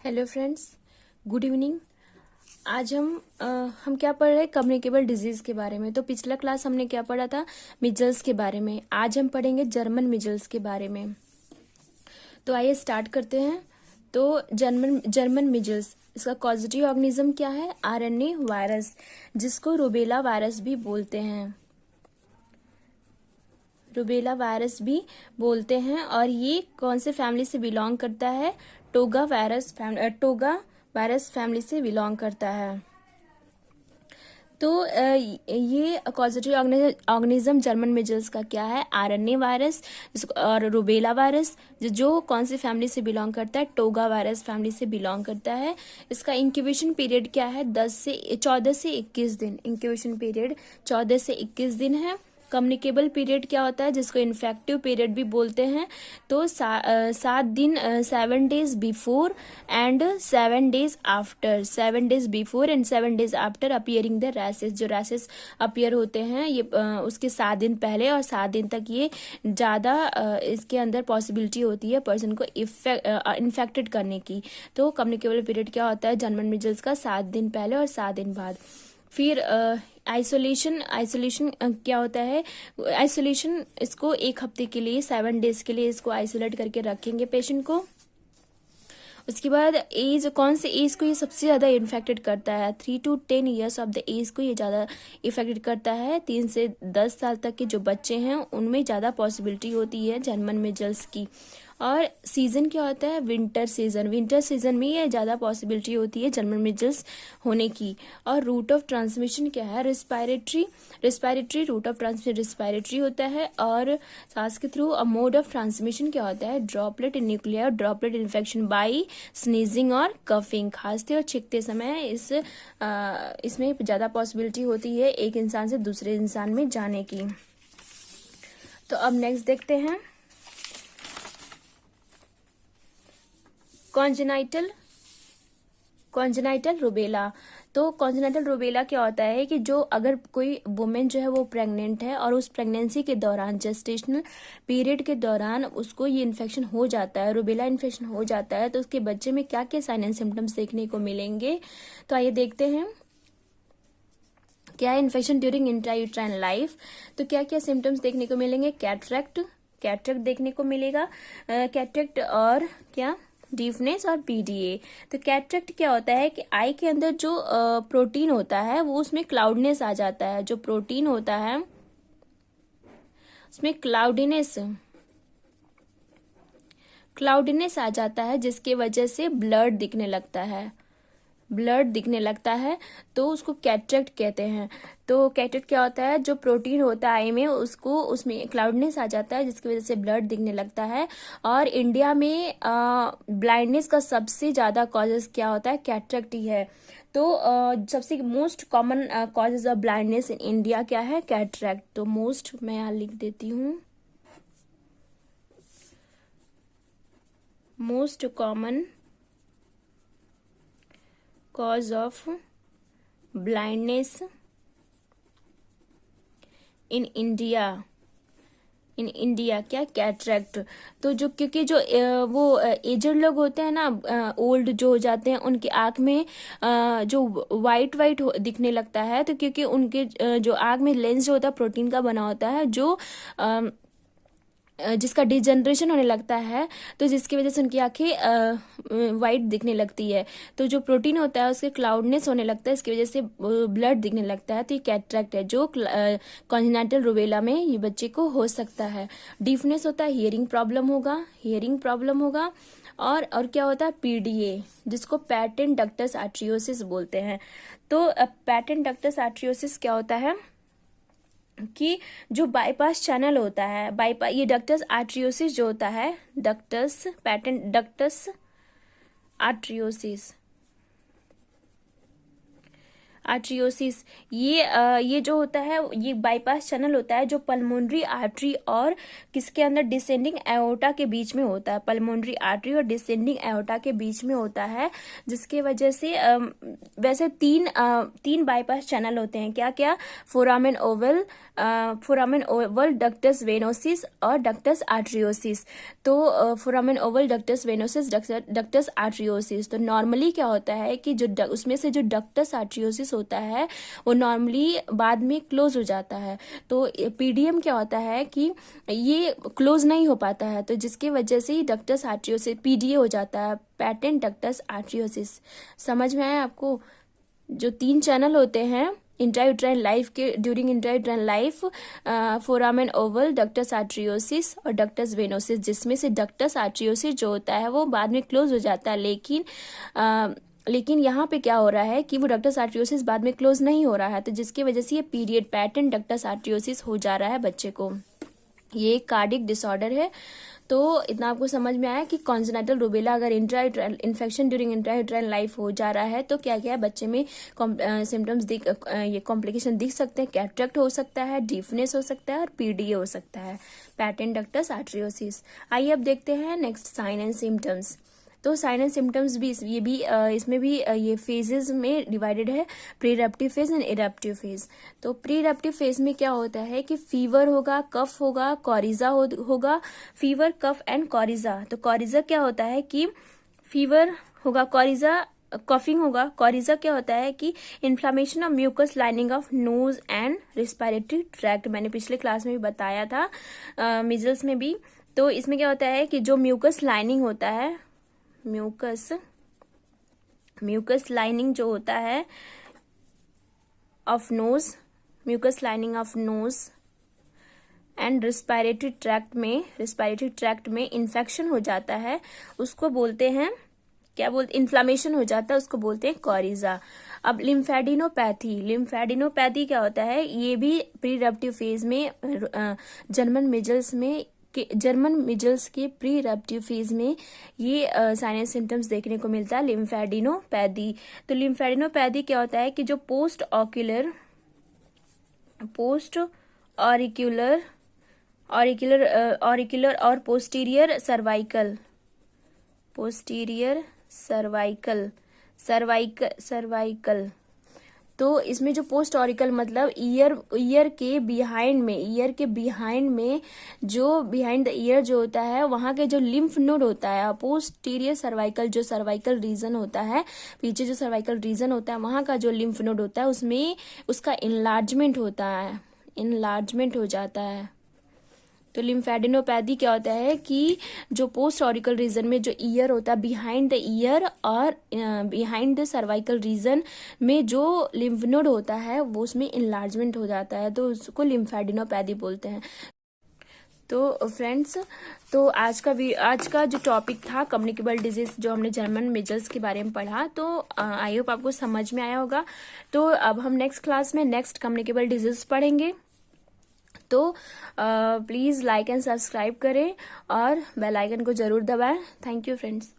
Hello friends, good evening. आज हम क्या पढ़ रहे हैं? कम्युनिकेबल डिजीज के बारे में। तो पिछला क्लास हमने क्या पढ़ा था? मिजल्स के बारे में। आज हम पढ़ेंगे जर्मन मिजल्स के बारे में। तो आइए स्टार्ट करते हैं। तो जर्मन मिजल्स, इसका कॉजेटिव ऑर्गेनिज्म क्या है? आरएनए वायरस, जिसको रुबेला वायरस भी बोलते हैं। रुबेला वायरस भी बोलते हैं। और ये कौन से फैमिली से बिलोंग करता है? टोगा वायरस फैमिली से बिलोंग करता है। तो ये कॉजेटिव ऑर्गेनिज्म जर्मन मिजल्स का क्या है? आरएनए वायरस और रुबेला वायरस, जो कौन सी फैमिली से बिलोंग करता है? टोगा वायरस फैमिली से बिलोंग करता है। इसका इंक्यूबेशन पीरियड क्या है? 14 से 21 दिन। इंक्यूबेशन पीरियड 14 से 21 दिन है। कम्युनिकेबल पीरियड क्या होता है, जिसको इन्फेक्टिव पीरियड भी बोलते हैं? तो 7 दिन, 7 days before and 7 days after, 7 days before and 7 days after appearing the rashes. जो रैसेस अपियर होते हैं ये उसके 7 दिन पहले और 7 दिन तक ये ज़्यादा इसके अंदर पॉसिबिलिटी होती है पर्सन को इन्फेक्टेड करने की। तो कम्युनिकेबल पीरियड क्या होता है जर्मन मिजल्स का? 7 दिन पहले और 7 दिन बाद। फिर आइसोलेशन क्या होता है? आइसोलेशन, इसको 1 हफ्ते के लिए, 7 डेज के लिए इसको आइसोलेट करके रखेंगे पेशेंट को। उसके बाद एज, कौन से एज को ये सबसे ज़्यादा इन्फेक्टेड करता है? 3 to 10 years of the age को ये ज़्यादा इफेक्टेड करता है। 3 से 10 साल तक के जो बच्चे हैं उनमें ज़्यादा पॉसिबिलिटी होती है जर्मन मिजल्स की। और सीजन क्या होता है? विंटर सीजन में ये ज़्यादा पॉसिबिलिटी होती है जर्मन मिजल्स होने की। और रूट ऑफ ट्रांसमिशन क्या है? Respiratory route of transmission respiratory होता है। और सांस के थ्रू। मोड ऑफ ट्रांसमिशन क्या होता है? Droplet in nuclear droplet infection by sneezing और कफिंग। खांसते और छींकते समय इसमें ज़्यादा पॉसिबिलिटी होती है एक इंसान से दूसरे इंसान में जाने की। तो अब नेक्स्ट देखते हैं कॉन्जेनाइटल रुबेला। तो कॉन्जेनाइटल रुबेला क्या होता है कि जो अगर कोई वुमेन जो है वो प्रेग्नेंट है और उस प्रेगनेंसी के दौरान, जेस्टेशनल पीरियड के दौरान उसको ये इन्फेक्शन हो जाता है, रुबेला इन्फेक्शन हो जाता है, तो उसके बच्चे में क्या क्या साइन एंड सिम्टम्स देखने को मिलेंगे? तो आइए देखते हैं क्या है इन्फेक्शन ड्यूरिंग इंट्रायूट्राइन लाइफ। तो क्या क्या सिम्टम्स देखने को मिलेंगे? कैटरेक्ट देखने को मिलेगा। कैटरेक्ट और क्या? डीफनेस और पीडीए। तो कैटरेक्ट क्या होता है कि आई के अंदर जो प्रोटीन होता है वो उसमें क्लाउडनेस आ जाता है। जो प्रोटीन होता है उसमें क्लाउडीनेस आ जाता है, जिसके वजह से ब्लड दिखने लगता है। तो उसको कैटरेक्ट कहते हैं। तो कैटरेक्ट क्या होता है? जो प्रोटीन होता है आई में उसमें क्लाउडनेस आ जाता है, जिसकी वजह से ब्लड दिखने लगता है। और इंडिया में ब्लाइंडनेस का सबसे ज्यादा कॉजेज क्या होता है? कैटरेक्ट ही है। तो सबसे most common causes of blindness in India क्या है? कैटरेक्ट। तो मोस्ट मैं यहाँ लिख देती हूँ, most common cause of blindness in India क्या? कैटरेक्ट। तो जो क्योंकि जो वो एजड लोग होते हैं ना, ओल्ड जो हो जाते हैं, उनकी आंख में जो वाइट दिखने लगता है। तो क्योंकि उनके जो आंख में लेंस जो होता है प्रोटीन का बना होता है, जो जिसका डिजनरेशन होने लगता है, तो जिसकी वजह से उनकी आंखें वाइट दिखने लगती है। तो जो प्रोटीन होता है उसके क्लाउडनेस होने लगता है, इसकी वजह से ब्लड दिखने लगता है। तो ये कैटरेक्ट है, जो कॉन्जेनाइटल रुबेला में ये बच्चे को हो सकता है। डीफनेस होता है, हियरिंग प्रॉब्लम होगा। और क्या होता है? पीडीए, जिसको पैटेंट डक्टस आर्ट्रियोसिस बोलते हैं। तो पैटेंट डक्टस आर्ट्रियोसिस क्या होता है कि जो बाईपास चैनल होता है, ये डक्टस आर्ट्रियोसिस जो होता है, डक्टस आर्ट्रियोसिस आर्ट्रियोसिस, ये जो होता है ये बाईपास चैनल होता है जो पल्मोनरी आर्टरी और किसके अंदर, डिसेंडिंग एओर्टा के बीच में होता है। पल्मोनरी आर्टरी और डिसेंडिंग एओर्टा के बीच में होता है, जिसके वजह से वैसे तीन बाईपास चैनल होते हैं। क्या क्या? फोरामेन ओवल डक्टस वेनोसिस और डक्टस आर्ट्रियोसिस। तो foramen ovale ductus venosus, ductus arteriosus. तो नॉर्मली क्या होता है कि जो उसमें से जो डक्टस आर्ट्रियोसिस होता है वो नॉर्मली बाद में क्लोज हो जाता है। तो पीडीएम क्या होता है कि ये क्लोज नहीं हो पाता है, तो जिसकी वजह से ही डक्टस आर्ट्रियोसिस पीडीए हो जाता है, पैटेंट डक्टस आर्ट्रियोसिस। समझ में आया आपको? जो 3 चैनल होते हैं इंट्रायूट्राइन लाइफ के, during intrauterine life, foramen ovale, ductus arteriosus और डक्टस वेनोसिस, जिसमें से डक्टस आर्ट्रियोसिस जो होता है वो बाद में क्लोज हो जाता है। लेकिन यहाँ पे क्या हो रहा है कि वो डक्टस आर्ट्रियोसिस बाद में क्लोज नहीं हो रहा है, तो जिसकी वजह से ये पीरियड पैटर्न डक्टस आर्ट्रियोसिस हो जा रहा है बच्चे को। ये एक कार्डिक डिसऑर्डर है। तो इतना आपको समझ में आया कि कॉन्जेनिटल रूबेला अगर intrauterine infection during intrauterine life हो जा रहा है तो क्या क्या बच्चे में सिम्टम्स ये कॉम्प्लिकेशन दिख सकते हैं। कैटरेक्ट हो सकता है, डीफनेस हो सकता है और पीडीए हो सकता है, पैटेंट डक्टस आर्ट्रियोसिस। आइए अब देखते हैं नेक्स्ट साइन एंड सिम्टम्स। तो साइन एंड सिम्टम्स भी इसमें भी ये फेजेस में डिवाइडेड है, प्रीरेप्टिव फेज एंड इरेप्टिव फेज। तो प्रीरेप्टिव फेज में क्या होता है कि फीवर होगा, कफ होगा, कॉरिजा होगा, फीवर, कफ एंड कॉरिजा। तो कॉरिजा क्या होता है कि फीवर होगा, कॉरिजा कफिंग होगा। कॉरिजा क्या होता है कि inflammation of mucus lining of nose and respiratory tract. मैंने पिछले क्लास में भी बताया था, मिजल्स में भी। तो इसमें क्या होता है कि जो म्यूकस लाइनिंग होता है, म्यूकस लाइनिंग जो होता है of nose, mucus lining of nose and respiratory tract में इन्फेक्शन हो जाता है, उसको बोलते हैं, क्या बोलते, इन्फ्लामेशन हो जाता है, उसको बोलते हैं कॉरिजा। अब लिम्फेडिनोपैथी क्या होता है, ये भी प्रीरेप्टिव फेज में जर्मन मिजल्स के प्रीरेप्टिव फेज में ये साइन एंड सिम्टम्स देखने को मिलता है, लिम्फेडिनोपैथी। तो लिम्फेडिनोपैथी क्या होता है कि जो पोस्ट ऑरिक्यूलर और पोस्टीरियर सर्वाइकल। तो इसमें जो पोस्ट ऑरिकल मतलब ईयर के बिहाइंड में जो बिहाइंड द ईयर जो होता है वहां के जो लिम्फ नोड होता है, पोस्टीरियर सर्वाइकल जो सर्वाइकल रीजन होता है, पीछे जो सर्वाइकल रीजन होता है वहां का जो लिम्फ नोड होता है उसमें उसका इनलार्जमेंट हो जाता है। तो लिम्फेडिनोपैथी क्या होता है कि जो पोस्ट ऑरिकल रीजन में जो ईयर होता है, बिहाइंड द ईयर और बिहाइंड द सर्वाइकल रीजन में जो लिम्फ नोड होता है वो उसमें इनलार्जमेंट हो जाता है, तो उसको लिम्फेडिनोपैथी बोलते हैं। तो फ्रेंड्स, तो आज का जो टॉपिक था कम्युनिकेबल डिजीज, जो हमने जर्मन मिजल्स के बारे में पढ़ा, तो आई होप आपको समझ में आया होगा। तो अब हम नेक्स्ट क्लास में नेक्स्ट कम्युनिकेबल डिजीज पढ़ेंगे। तो प्लीज़ लाइक एंड सब्सक्राइब करें और बेल आइकन को ज़रूर दबाएं। Thank you friends.